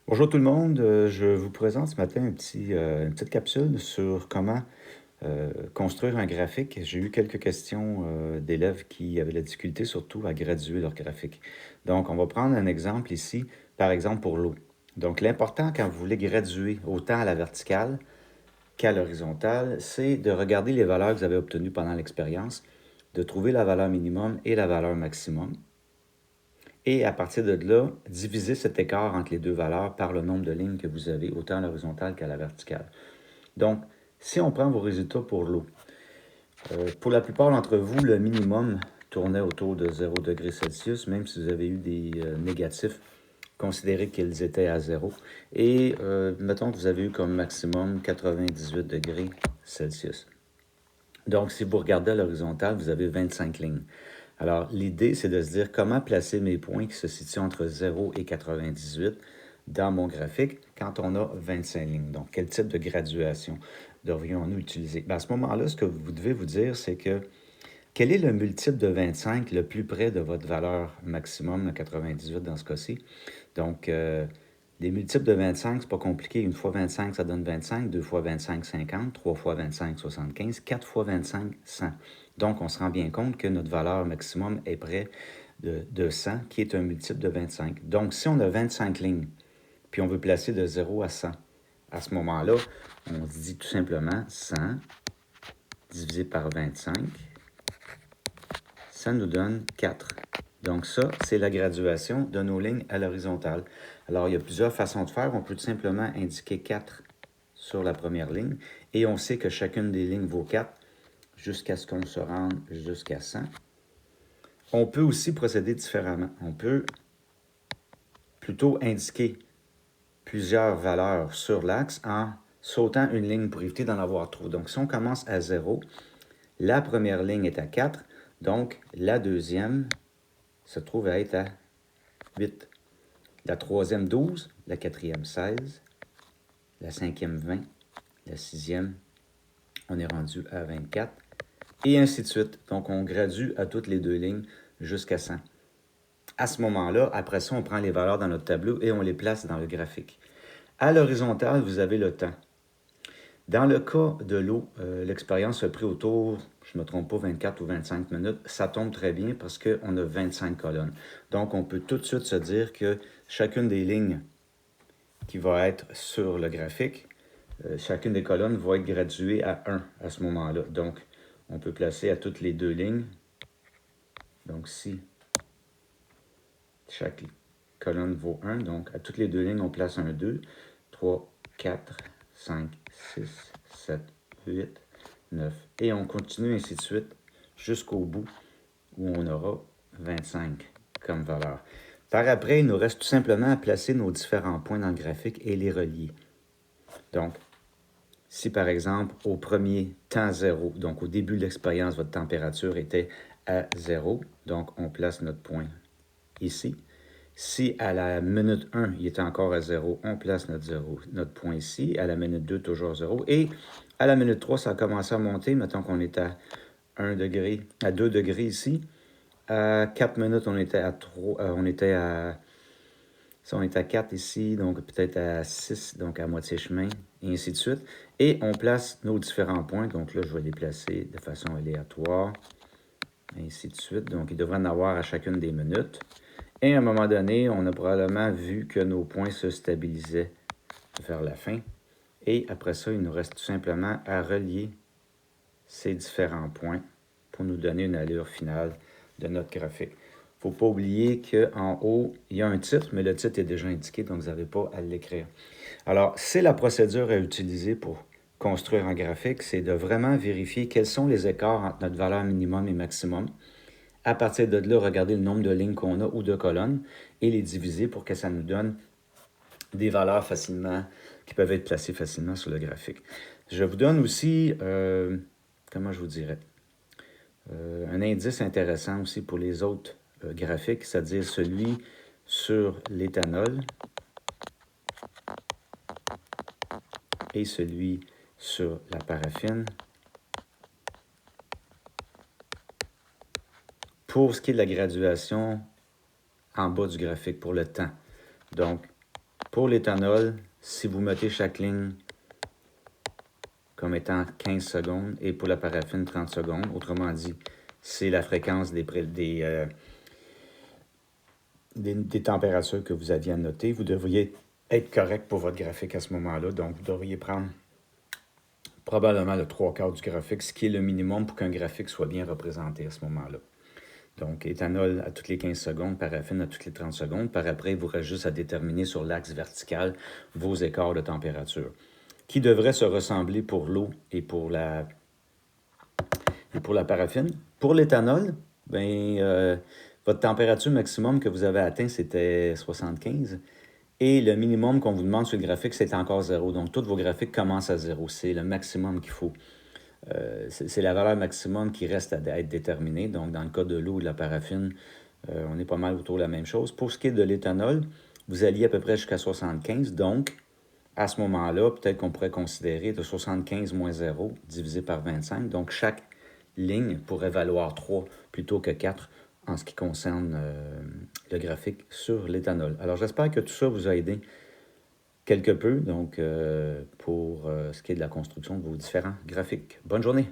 Bonjour tout le monde, je vous présente ce matin une petite capsule sur comment construire un graphique. J'ai eu quelques questions d'élèves qui avaient de la difficulté surtout à graduer leur graphique. Donc, on va prendre un exemple ici, par exemple pour l'eau. Donc, l'important quand vous voulez graduer autant à la verticale qu'à l'horizontale, c'est de regarder les valeurs que vous avez obtenues pendant l'expérience, de trouver la valeur minimum et la valeur maximum. Et à partir de là, diviser cet écart entre les deux valeurs par le nombre de lignes que vous avez, autant à l'horizontale qu'à la verticale. Donc, si on prend vos résultats pour l'eau, pour la plupart d'entre vous, le minimum tournait autour de 0 degré Celsius, même si vous avez eu des négatifs, considérez qu'ils étaient à 0. Et mettons que vous avez eu comme maximum 98 degrés Celsius. Donc, si vous regardez à l'horizontale, vous avez 25 lignes. Alors, l'idée, c'est de se dire comment placer mes points qui se situent entre 0 et 98 dans mon graphique quand on a 25 lignes. Donc, quel type de graduation devrions-nous utiliser? Bien, à ce moment-là, ce que vous devez vous dire, c'est que quel est le multiple de 25 le plus près de votre valeur maximum, le 98 dans ce cas-ci? Donc, les multiples de 25, c'est pas compliqué. Une fois 25, ça donne 25. Deux fois 25, 50. Trois fois 25, 75. Quatre fois 25, 100. Donc, on se rend bien compte que notre valeur maximum est près de 100, qui est un multiple de 25. Donc, si on a 25 lignes, puis on veut placer de 0 à 100, à ce moment-là, on se dit tout simplement 100 divisé par 25, ça nous donne 4. Donc ça, c'est la graduation de nos lignes à l'horizontale. Alors, il y a plusieurs façons de faire. On peut tout simplement indiquer 4 sur la première ligne et on sait que chacune des lignes vaut 4 jusqu'à ce qu'on se rende jusqu'à 100. On peut aussi procéder différemment. On peut plutôt indiquer plusieurs valeurs sur l'axe en sautant une ligne pour éviter d'en avoir trop. Donc, si on commence à 0, la première ligne est à 4, donc la deuxième se trouve à être à 8. La troisième, 12. La quatrième, 16. La cinquième, 20. La sixième, on est rendu à 24. Et ainsi de suite. Donc, on gradue à toutes les deux lignes jusqu'à 100. À ce moment-là, après ça, on prend les valeurs dans notre tableau et on les place dans le graphique. À l'horizontale, vous avez le temps. Dans le cas de l'eau, l'expérience a pris autour, je ne me trompe pas, 24 ou 25 minutes. Ça tombe très bien parce qu'on a 25 colonnes. Donc, on peut tout de suite se dire que chacune des lignes qui va être sur le graphique, chacune des colonnes va être graduée à 1 à ce moment-là. Donc, on peut placer à toutes les deux lignes. Donc, si chaque colonne vaut 1, donc à toutes les deux lignes, on place un 2, 3, 4, 5, 6, 7, 8, 9. Et on continue ainsi de suite jusqu'au bout où on aura 25 comme valeur. Par après, il nous reste tout simplement à placer nos différents points dans le graphique et les relier. Donc, si par exemple, au premier temps 0, donc au début de l'expérience, votre température était à 0, donc on place notre point ici. Si à la minute 1, il était encore à 0, on place notre point ici. À la minute 2, toujours 0. Et à la minute 3, ça a commencé à monter. Mettons qu'on est à 1 degré, à 2 degrés ici. À 4 minutes, on était à 3, on était à 4 ici, donc peut-être à 6, donc à moitié chemin, et ainsi de suite. Et on place nos différents points. Donc là, je vais les placer de façon aléatoire, et ainsi de suite. Donc, il devrait en avoir à chacune des minutes. Et à un moment donné, on a probablement vu que nos points se stabilisaient vers la fin. Et après ça, il nous reste tout simplement à relier ces différents points pour nous donner une allure finale de notre graphique. Il ne faut pas oublier qu'en haut, il y a un titre, mais le titre est déjà indiqué, donc vous n'avez pas à l'écrire. Alors, c'est la procédure à utiliser pour construire un graphique, c'est de vraiment vérifier quels sont les écarts entre notre valeur minimum et maximum. À partir de là, regarder le nombre de lignes qu'on a ou de colonnes et les diviser pour que ça nous donne des valeurs qui peuvent être placées facilement sur le graphique. Je vous donne aussi, comment je vous dirais, un indice intéressant aussi pour les autres graphiques, c'est-à-dire celui sur l'éthanol et celui sur la paraffine. Pour ce qui est de la graduation en bas du graphique, pour le temps. Donc, Pour l'éthanol, si vous mettez chaque ligne comme étant 15 secondes et pour la paraffine 30 secondes, autrement dit, c'est la fréquence des températures que vous aviez à noter. Vous devriez être correct pour votre graphique à ce moment-là. Donc, vous devriez prendre probablement le 3/4 du graphique, ce qui est le minimum pour qu'un graphique soit bien représenté à ce moment-là. Donc, éthanol à toutes les 15 secondes, paraffine à toutes les 30 secondes. Par après, il vous reste juste à déterminer sur l'axe vertical vos écarts de température, qui devraient se ressembler pour l'eau et pour la paraffine. Pour l'éthanol, votre température maximum que vous avez atteint, c'était 75. Et le minimum qu'on vous demande sur le graphique, c'est encore 0. Donc, tous vos graphiques commencent à 0. C'est le maximum qu'il faut. C'est la valeur maximum qui reste à être déterminée. Donc, dans le cas de l'eau ou de la paraffine, on est pas mal autour de la même chose. Pour ce qui est de l'éthanol, vous alliez à peu près jusqu'à 75. Donc, à ce moment-là, peut-être qu'on pourrait considérer de 75 moins 0 divisé par 25. Donc, chaque ligne pourrait valoir 3 plutôt que 4 en ce qui concerne le graphique sur l'éthanol. Alors, j'espère que tout ça vous a aidé quelque peu, donc, pour ce qui est de la construction de vos différents graphiques. Bonne journée!